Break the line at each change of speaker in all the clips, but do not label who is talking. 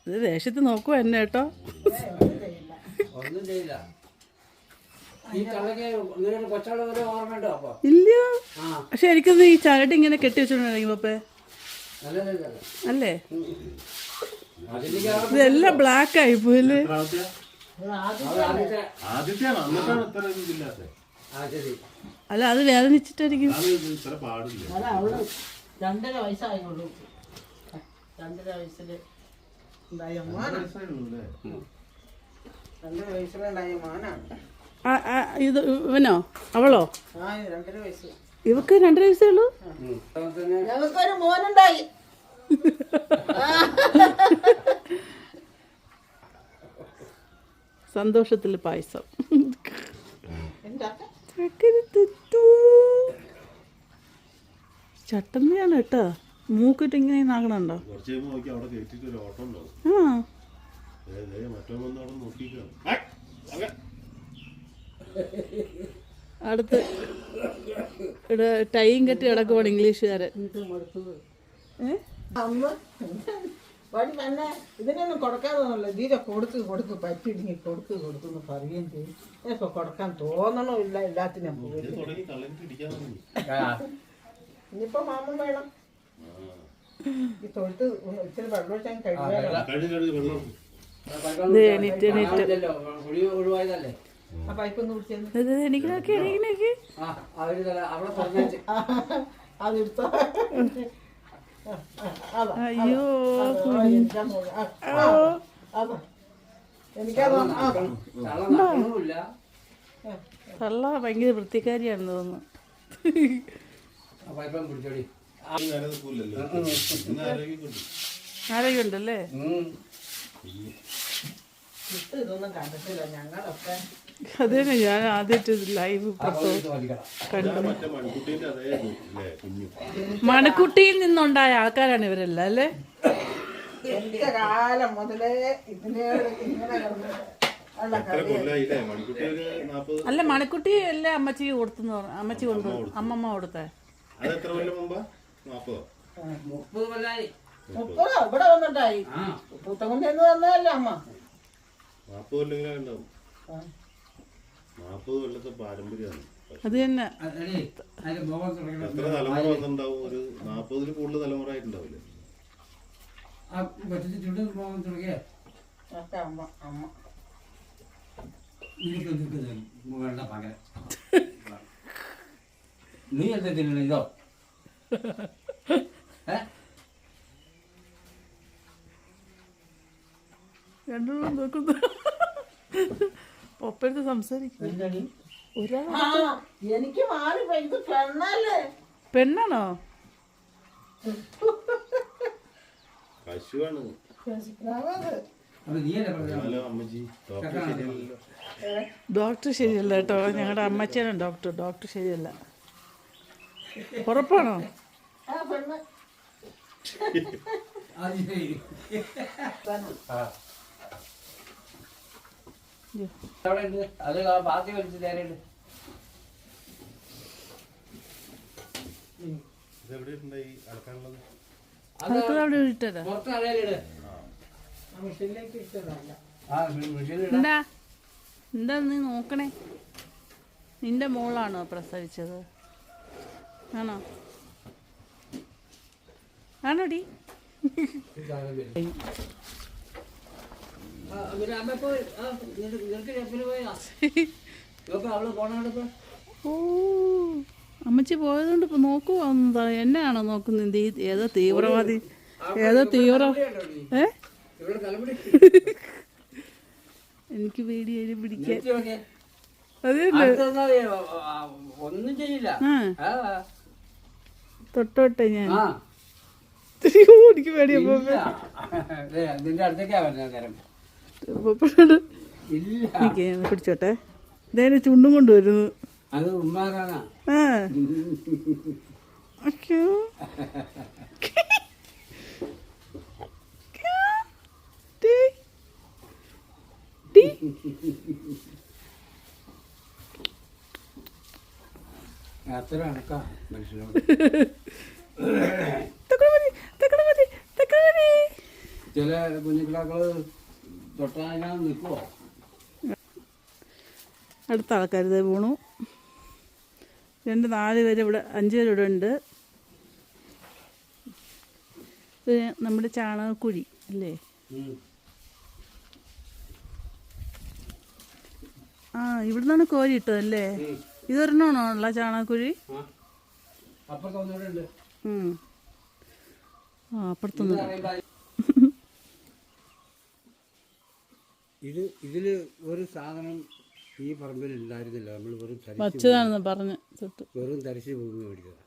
ഇത് ദേശത്ത് നോക്കുവാ എന്നെ കേട്ടോ.
ഒന്നും ചെയ്യില്ല.
ഇല്ല, പക്ഷെ എനിക്കൊന്ന് ഈ ചരട് ഇങ്ങനെ കെട്ടി വെച്ചോണ്ടെങ്കിൽ പപ്പേ അല്ലേ, ഇതെല്ലാം ബ്ലാക്ക് ആയി പോയില്ലേ. അല്ല അത് വേദനിച്ചിട്ടായിരിക്കും.
2.5 വയസ്സായുള്ളൂ. 2.5 വയസ്സില് ഉണ്ടായ മോനാണ്. 2.5 വയസ്സിലുണ്ടായ മോനാണ്
ഇത്. ഇവനോ അവളോ?
2.5 വയസ്സ്.
ഇവക്ക് 2.5 വയസ്സേ ഉള്ളൂ.
ഞങ്ങൾക്കൊരു മോനുണ്ടായി.
സന്തോഷത്തിൽ പായസം. ചട്ടമ്പിയാണ് കേട്ടോ. മൂക്കിട്ട് ഇങ്ങനെ നാകണുണ്ടോ? അടുത്ത് ടൈം കെട്ടി കിടക്കുവാണ് ഇംഗ്ലീഷുകാരൻ.
ഇതിനൊന്നും കൊടുക്കാതൊന്നുമല്ല. ഇതിനെ കൊടുക്ക് പറ്റിയിടുങ്ങി കൊടുക്കുന്നു പറയുകയും ചെയ്യും. ഇപ്പൊ കൊടുക്കാൻ തോന്നണമില്ല. എല്ലാത്തിനും ഇനിയിപ്പോ മാമൻ വേണം. ഈ തൊഴുത്ത് ഇച്ചിരി വെള്ളം ഒഴിച്ചാൽ കഴിയാലോ. ആ പൈപ്പ് ഒന്ന് കുടിച്ചത്
എനിക്ക്
അതെടുത്തോ.
അയ്യോ തള്ള ഭയങ്കര വൃത്തിക്കാരിയാണെന്ന് തോന്നുന്നു. ആരോഗ്യമുണ്ടല്ലേ?
ഇതൊന്നും കണ്ടിട്ടില്ല ഞങ്ങളൊക്കെ.
അത് തന്നെ ഞാൻ ആദ്യമായിട്ട് ലൈവ് കണ്ടു. മണക്കുട്ടിയിൽ നിന്നുണ്ടായ ആൾക്കാരാണ് ഇവരെല്ലാം അല്ലേ?
എന്റെ കാലം മുതലേ ഇതിനോട് ഇങ്ങനെ
അല്ല മണക്കുട്ടി അല്ലേ അമ്മച്ചിക്ക് കൊടുത്തെന്ന് പറഞ്ഞു. അമ്മച്ചി കൊണ്ടു അമ്മമ്മ കൊടുത്തേ.
30 ഇവിടെ വന്നിട്ടായി. പുത്തകുണ്ടെന്ന് വന്നതല്ലേ അമ്മ.
40 കൊല്ലത്തെ പാരമ്പര്യമാണ്.
അത് തന്നെ.
എത്ര തലമുറ വന്നിട്ടുണ്ടാവും? ഒരു 40-ൽ കൂടുതൽ തലമുറ ആയിട്ടുണ്ടാവില്ലേ?
നീ എന്താ തിന്നണ ഇതോ?
രണ്ടും നോക്കുന്നു. ഒപ്പടുത്ത് സംസാരിക്കും.
എനിക്ക് മാറി ഇത് പെണ്ണല്ലേ?
പെണ്ണാണോ?
പശുവാണ്.
ഡോക്ടർ ശരിയല്ല കേട്ടോ. ഞങ്ങളുടെ അമ്മച്ചാണ് ഡോക്ടർ ശരിയല്ല. ഉറപ്പാണോ?
അത് ബാക്കി വലിച്ച് തേരണ്ട്.
എന്താ എന്താ നീ നോക്കണേ? നിന്റെ മോളാണോ പ്രസവിച്ചത്? ആണോ? ആണോടി? ഓ അമ്മച്ചി പോയതുകൊണ്ട് ഇപ്പൊ നോക്കുവാ. എന്നെയാണോ നോക്കുന്നത്? ഏതോ തീവ്രവാദി, ഏതോ എനിക്ക് പേടിയായി പിടിക്കാൻ.
ഒന്നും ചെയ്യില്ല.
തൊട്ടോട്ടെ ഞാൻ. എനിക്ക് പേടിയപ്പോ
നിന്റെ അടുത്തേക്കാ വരുന്ന
പിടിച്ചോട്ടെ. ഇതേനെ ചുണ്ടും കൊണ്ടുവരുന്നു.
അത് ഉമ്മാറാണ്. അത്ര കണക്കാ മനുഷ്യനോട്.
തക്കട മതി, തക്കട മതി, തക്കട മതി.
ചില കുഞ്ഞുക്കിടാക്കള് തൊട്ടാൽ നിൽക്കുവോ?
അടുത്ത ആൾക്കാർ ഇത് വീണു. 2 4 പേര് ഇവിടെ, 5 പേര് ഇവിടെ ഉണ്ട്. ഇത് നമ്മുടെ ചാണകക്കുഴി അല്ലേ? ആ, ഇവിടുന്നാണ് കോരി ഇട്ടതല്ലേ? ഇതൊരെണ്ണമാണോ ഉള്ള ചാണകക്കുഴി?
അപ്പുറത്തൊന്നുകൂടെ ഉണ്ട്.
ആ, അപ്പുറത്തൊന്നും.
ഇതില് ഒരു സാധനം ഈ പറമ്പിൽ ഉണ്ടായിരുന്നില്ല. നമ്മൾ
വച്ചതാണെന്ന് പറഞ്ഞ്
വെറും തരിശ് ഭൂമി മേടിച്ചതാ.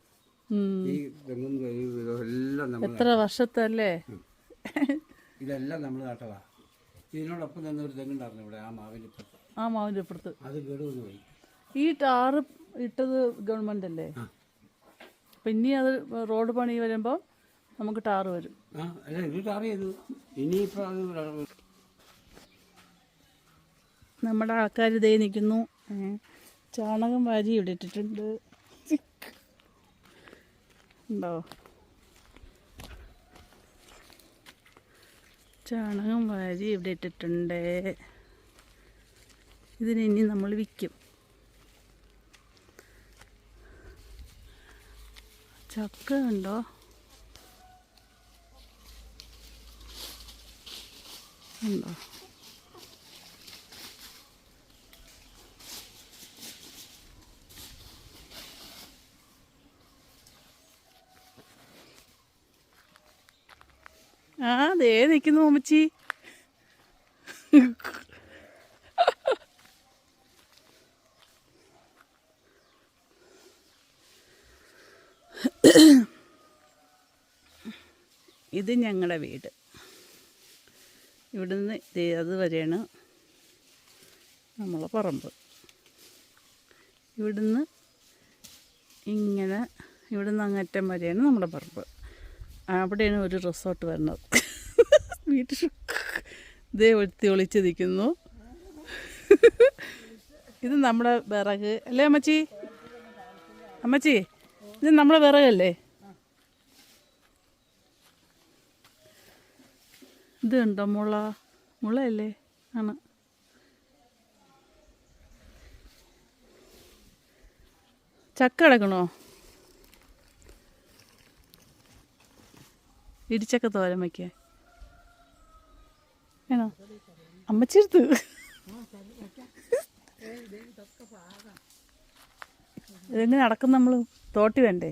ഈ തെങ്ങും എല്ലാം നമ്മൾ
എത്ര വർഷത്തല്ലേ?
ഇതെല്ലാം നമ്മൾ നട്ടതാ. ഇതിനോടൊപ്പം തന്നെ ഒരു തെങ്ങുണ്ടായിരുന്നു ഇവിടെ, ആ മാവിൻ്റെ ഇപ്പുറത്ത്.
ആ മാവിൻ്റെ അപ്പുറത്ത്.
അത് കേടുവന്ന് പോയി.
ഈ ടാറ് ഇട്ടത് ഗവൺമെന്റ് അല്ലേ? പിന്നെ അത് റോഡ് പണി വരുമ്പോൾ നമുക്ക് ടാറ് വരും.
അല്ല, ഇത് ടാർ ചെയ്തു. ഇനിയിപ്പോൾ അത്
നമ്മുടെ ആൾക്കാർ ഇതേ നിൽക്കുന്നു. ചാണകം വാരി ഇവിടെ ഇട്ടിട്ടുണ്ട്. ഉണ്ടോ? ചാണകം വാരി ഇവിടെ ഇട്ടിട്ടുണ്ട്. ഇതിന് ഇനി നമ്മൾ വിൽക്കും. ചക്ക ഉണ്ടോ? ഉണ്ടോ? ആ, ദേ നിൽക്കുന്നു അമ്മച്ചി. ഇത് ഞങ്ങളുടെ വീട്. ഇവിടുന്ന് അത് വരെയാണ് നമ്മളെ പറമ്പ്. ഇവിടുന്ന് ഇങ്ങനെ, ഇവിടുന്ന് അങ്ങറ്റം വരെയാണ് നമ്മുടെ പറമ്പ്. അവിടെയാണ് ഒരു റിസോർട്ട് വരുന്നത്. വീട്ടിൽ ഇതേ ഒളിച്ച് നിൽക്കുന്നു. ഇത് നമ്മുടെ വിറക് അല്ലേ അമ്മച്ചി? അമ്മച്ചി, ഇത് നമ്മുടെ വിറകല്ലേ? ഇത് കണ്ടോ? മുളയല്ലേ? ആണ്. ചക്ക കിടക്കണോ? ഇടിച്ചക്ക തോരൻ വയ്ക്കാൻ വേണോ? അമ്മച്ചെടുത്ത് ഇതെങ്ങനെ നടക്കും? നമ്മൾ തോട്ടി വേണ്ടേ?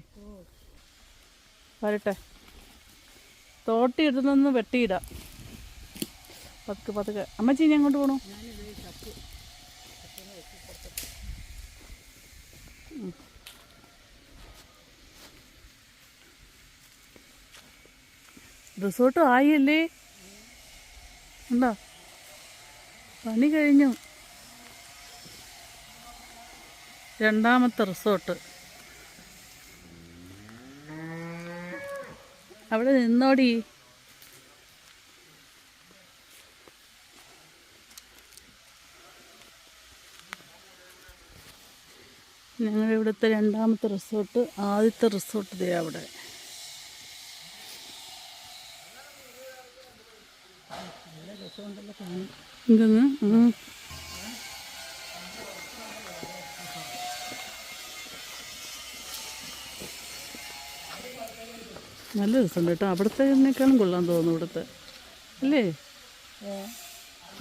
വരട്ടെ, തോട്ടി ഇടുന്നൊന്ന് വെട്ടിയിടാം പതുക്കെ പതുക്കെ. അമ്മച്ചി ഇനി അങ്ങോട്ട് പോകണോ? റിസോർട്ട് ആയല്ലേ? ഉണ്ടോ? പണി കഴിഞ്ഞു. 2ാമത്തെ റിസോർട്ട്. അവിടെ നിന്നോടി. ഞങ്ങളുടെ ഇവിടുത്തെ 2ാമത്തെ റിസോർട്ട്. ആദ്യത്തെ റിസോർട്ട് ദേ അവിടെ. എന്തെന്ന്? നല്ല രസമുണ്ട് കേട്ടോ. അവിടുത്തേക്കാളും കൊള്ളാൻ തോന്നുന്നു ഇവിടുത്തെ അല്ലേ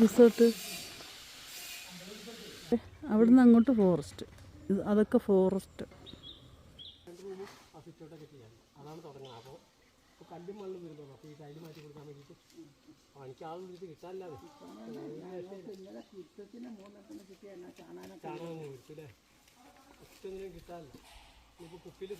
റിസോർട്ട്. അവിടുന്ന് അങ്ങോട്ട് ഫോറസ്റ്റ്. ഇത് അതൊക്കെ ഫോറസ്റ്റ്.
അതാണ് തുടങ്ങുന്നത്. അപ്പോൾ കല്ലും മണ്ണും വരുന്നത്. അപ്പോൾ ഈ ടൈല് മാറ്റി കൊടുക്കാൻ വേണ്ടിയിട്ട് പണിക്ക് ആൾ വിളിച്ച് കിട്ടാനില്ലാതെ ചാണകം കിട്ടൂലേ? ഒറ്റൊന്നിനും കിട്ടാനില്ല. ഇപ്പോൾ കുപ്പിയിൽ